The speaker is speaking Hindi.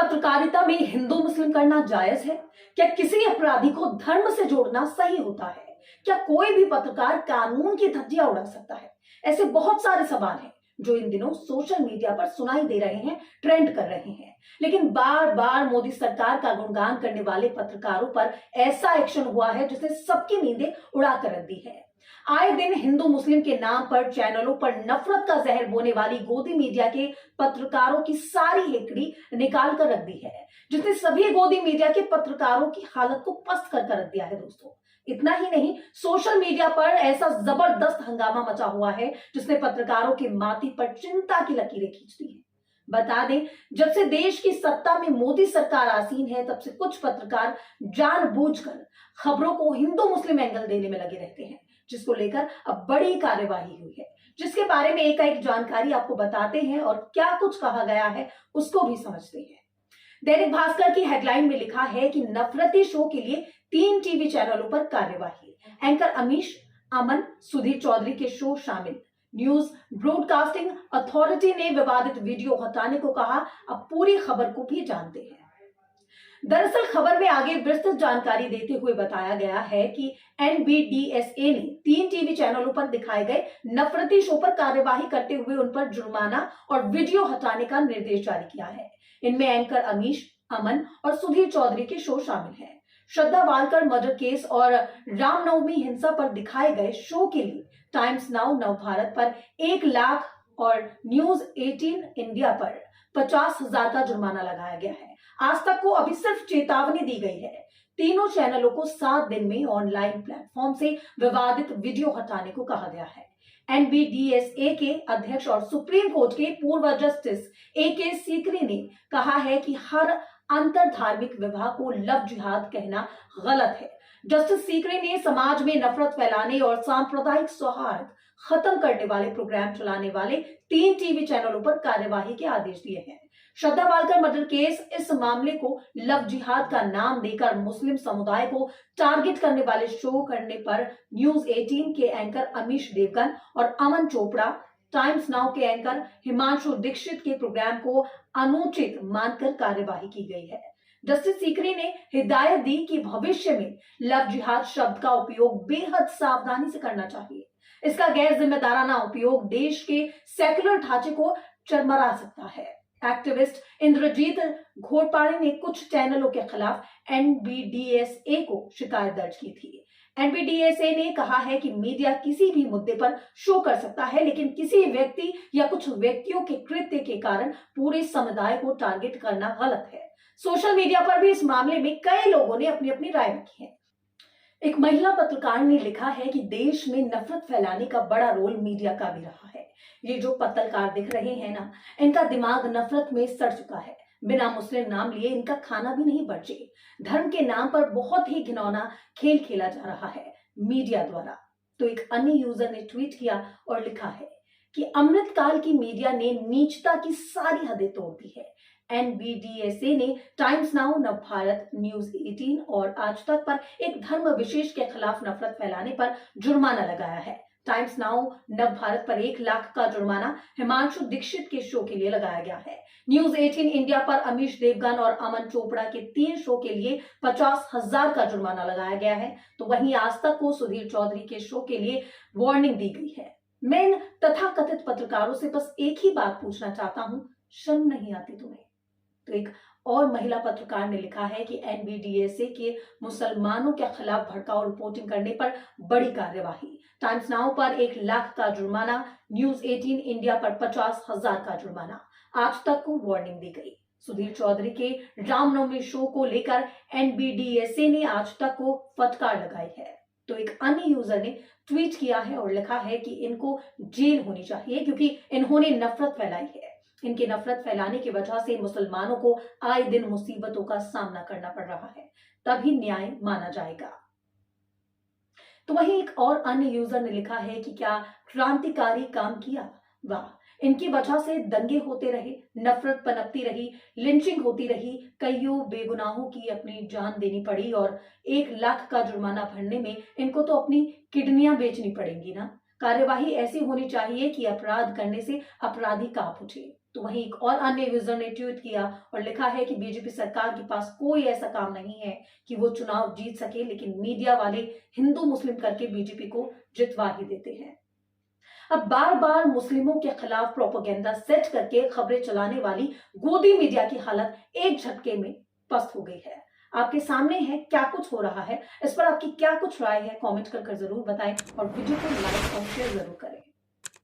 पत्रकारिता में हिंदू मुस्लिम करना जायज है? क्या किसी अपराधी को धर्म से जोड़ना सही होता है? क्या कोई भी पत्रकार कानून की धज्जियां उड़ा सकता है? ऐसे बहुत सारे सवाल हैं जो इन दिनों सोशल मीडिया पर सुनाई दे रहे हैं, ट्रेंड कर रहे हैं। लेकिन बार बार मोदी सरकार का गुणगान करने वाले पत्रकारों पर ऐसा एक्शन हुआ है जिसने सबकी नींदें उड़ा कर रख दी है। आए दिन हिंदू मुस्लिम के नाम पर चैनलों पर नफरत का जहर बोने वाली गोदी मीडिया के पत्रकारों की सारी हेकड़ी निकाल कर रख दी है, जिसने सभी गोदी मीडिया के पत्रकारों की हालत को पस्त कर रख दिया है। दोस्तों, इतना ही नहीं, सोशल मीडिया पर ऐसा जबरदस्त हंगामा मचा हुआ है जिसने पत्रकारों के माथे पर चिंता की लकीरें खींच दी है। बता दें, जब से देश की सत्ता में मोदी सरकार आसीन है, तब से कुछ पत्रकार जानबूझकर खबरों को हिंदू मुस्लिम एंगल देने में लगे रहते हैं, जिसको लेकर अब बड़ी कार्यवाही हुई है, जिसके बारे में एक जानकारी आपको बताते हैं और क्या कुछ कहा गया है उसको भी समझते हैं। दैनिक भास्कर की हेडलाइन में लिखा है कि नफरती शो के लिए 3 टीवी चैनलों पर कार्यवाही। एंकर अमीश, अमन, सुधीर चौधरी के शो शामिल। न्यूज ब्रॉडकास्टिंग अथॉरिटी ने विवादित वीडियो हटाने को कहा। अब पूरी खबर को भी जानते हैं। दरअसल खबर में आगे विस्तृत जानकारी देते हुए बताया गया है कि एनबीडीएसए ने 3 टीवी चैनलों पर दिखाए गए नफरती शो पर कार्यवाही करते हुए उन पर जुर्माना और वीडियो हटाने का निर्देश जारी किया है। इनमें एंकर अमीश, अमन और सुधीर चौधरी के शो शामिल हैं। श्रद्धा वालकर मर्डर केस और रामनवमी हिंसा पर दिखाए गए शो के लिए टाइम्स नाउ नव भारत पर 1 लाख और न्यूज 18 इंडिया पर 50,000 का जुर्माना लगाया गया है। आज तक को अभी सिर्फ चेतावनी दी गई है। तीनों चैनलों को 7 दिन में ऑनलाइन प्लेटफॉर्म से विवादित वीडियो हटाने को कहा गया है। एनबीडीएसए के अध्यक्ष और सुप्रीम कोर्ट के पूर्व जस्टिस AK सीकरी ने कहा है कि हर अंतर धार्मिक विवाह को लव जिहाद कहना गलत है। जस्टिस सीकरी ने समाज में नफरत फैलाने और सांप्रदायिक सौहार्द खत्म करने वाले प्रोग्राम चलाने वाले 3 टीवी चैनलों पर कार्यवाही के आदेश दिए हैं। श्रद्धा वालकर मर्डर केस, इस मामले को लव जिहाद का नाम देकर मुस्लिम समुदाय को टारगेट करने वाले शो करने पर न्यूज 18 के एंकर अमीश देवगन और अमन चोपड़ा, टाइम्स नाउ के एंकर हिमांशु दीक्षित के प्रोग्राम को अनुचित मानकर कार्यवाही की गई है। जस्टिस सीकरी ने हिदायत दी कि भविष्य में लव जिहाद शब्द का उपयोग बेहद सावधानी से करना चाहिए। इसका गैर जिम्मेदाराना उपयोग देश के सेक्युलर ढांचे को चरमरा सकता है। एक्टिविस्ट इंद्रजीत घोरपाड़े ने कुछ चैनलों के खिलाफ एनबीडीएसए को शिकायत दर्ज की थी। एनबीडीएसए ने कहा है कि मीडिया किसी भी मुद्दे पर शो कर सकता है, लेकिन किसी व्यक्ति या कुछ व्यक्तियों के कृत्य के कारण पूरे समुदाय को टारगेट करना गलत है। सोशल मीडिया पर भी इस मामले में कई लोगों ने अपनी अपनी राय रखी है। एक महिला पत्रकार ने लिखा है कि देश में नफरत फैलाने का बड़ा रोल मीडिया का भी रहा है। ये जो पत्रकार दिख रहे हैं ना, इनका दिमाग नफरत में सड़ चुका है। बिना मुस्लिम नाम लिए इनका खाना भी नहीं बचे। धर्म के नाम पर बहुत ही घिनौना खेल खेला जा रहा है मीडिया द्वारा। तो एक अन्य यूजर ने ट्वीट किया और लिखा है कि अमृतकाल की मीडिया ने नीचता की सारी हदें तोड़ दी है। एनबीडीएसए ने टाइम्स नाउ, नव भारत, न्यूज 18 और आज तक पर एक धर्म विशेष के खिलाफ नफरत फैलाने पर जुर्माना लगाया है। टाइम्स नाउ नव भारत पर 1 लाख का जुर्माना हिमांशु दीक्षित के शो के लिए लगाया गया है। न्यूज 18 इंडिया पर अमीश देवगन और अमन चोपड़ा के 3 शो के लिए 50,000 का जुर्माना लगाया गया है। तो वहीं आज तक को सुधीर चौधरी के शो के लिए वार्निंग दी गई है। मैं इन तथाकथित पत्रकारों से बस एक ही बात पूछना चाहता हूं, शर्म नहीं आती तुम्हें? तो एक और महिला पत्रकार ने लिखा है कि एनबीडीएसए के मुसलमानों के खिलाफ भड़काऊ रिपोर्टिंग करने पर बड़ी कार्यवाही। टाइम्स नाउ पर 1 लाख का जुर्माना, न्यूज 18 इंडिया पर 50,000 का जुर्माना। आज तक को वार्निंग दी गई। सुधीर चौधरी के रामनवमी शो को लेकर एनबीडीएसए ने आज तक को फटकार लगाई है। तो एक अन्य यूजर ने ट्वीट किया है और लिखा है कि इनको जेल होनी चाहिए क्योंकि इन्होंने नफरत फैलाई है। इनके नफरत फैलाने की वजह से मुसलमानों को आए दिन मुसीबतों का सामना करना पड़ रहा है, तभी न्याय माना जाएगा। तो वहीं एक और अन्य यूजर ने लिखा है कि क्या क्रांतिकारी काम किया, वाह, इनकी वजह से दंगे होते रहे, नफरत पनपती रही, लिंचिंग होती रही, कईयों बेगुनाहों की अपनी जान देनी पड़ी और 1 लाख का जुर्माना भरने में इनको तो अपनी किडनियां बेचनी पड़ेंगी ना। कार्यवाही ऐसी होनी चाहिए कि अपराध करने से अपराधी कांप उठे। तो वहीं एक और अन्य यूजर ने ट्वीट किया और लिखा है कि बीजेपी सरकार के पास कोई ऐसा काम नहीं है कि वो चुनाव जीत सके, लेकिन मीडिया वाले हिंदू मुस्लिम करके बीजेपी को जितवा ही देते हैं। अब बार बार मुस्लिमों के खिलाफ प्रोपेगेंडा सेट करके खबरें चलाने वाली गोदी मीडिया की हालत एक झटके में पस्त हो गई है। आपके सामने है क्या कुछ हो रहा है, इस पर आपकी क्या कुछ राय है, कमेंट कर जरूर बताएं और वीडियो को लाइक और शेयर जरूर करें।